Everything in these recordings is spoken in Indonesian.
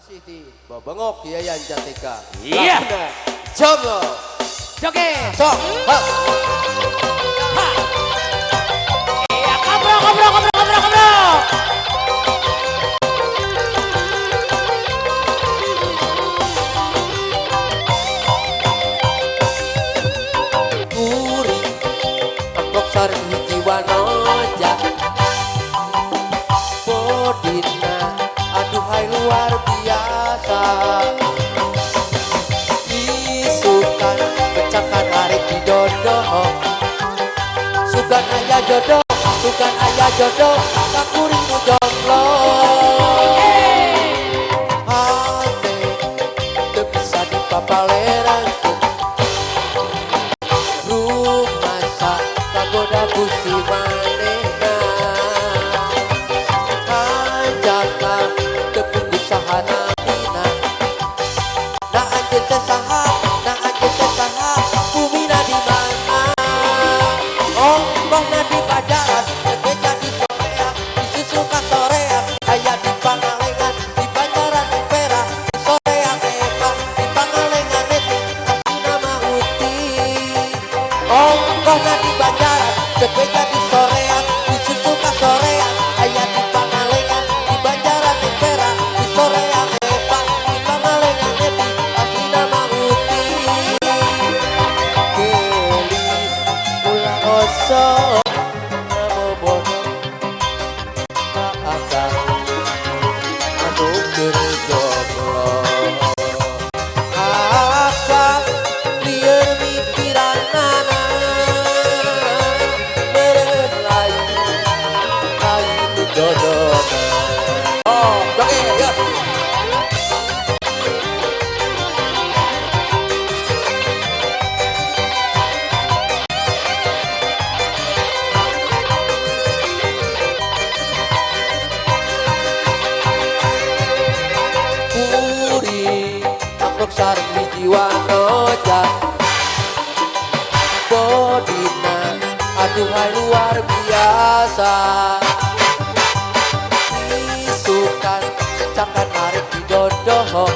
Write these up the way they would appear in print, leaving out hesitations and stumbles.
masih di Bebengok Yayan Jatika. Iya. Jomblo. Joget. Sok. Ha. Iya, kabro. Kuri. Angkok sari jiwa noja. Bodina. Aduhai luar biasa. Isukan pecahkan hari didodoh. Sukan ayah jodoh, kakurimu jomblo. Hati teu bisa dipapaleran. Rumah sak kagoda gusi manehna. Hanjakan teu puguh sahana mina. Na anjeun teh saha, bumina di mana? Ongkohna di Bajaran, teu jadi soreang, disusul ka soreang, aya di Pangalengan, di Banjaran di Perak, di soreang Eva, di Pangalengan itu asina mah Uti. Ongkohna di Banjaran, teu jadi soreang, disusul ka soreang, aya di Pangalengan, di Banjaran di Perak, di soreang Eva, di Pangalengan itu asina mah Uti. Gelis ulah osok ngabobono kaakang anu keur jomblo. Akang lieur mikiranana meureun lain dodona. Oh, joget ya. Puri amrok sarmi jiwa noja. Bodina aduhai luar biasa. Isukan cakan arek didodoh.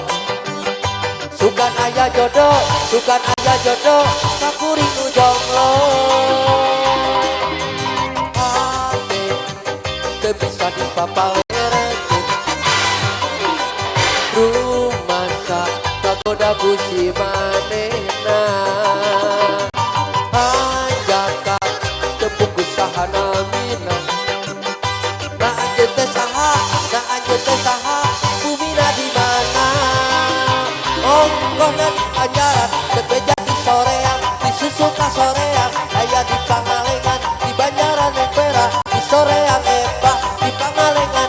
Sukan ayah jodoh, kakurimu jomblo. Hati teu bisa dipapaleran. Rumah sak kagoda gusi manehna. Hanjakan teu puguh sahana mina. Na anjeun teh saha, bumina di mana? Ongkohna di Banjaran, teu jadi soreang, disusul ka soreang, aya di Pangalengan, di Banjaran di Perak, di soreang Eva, di Pangalengan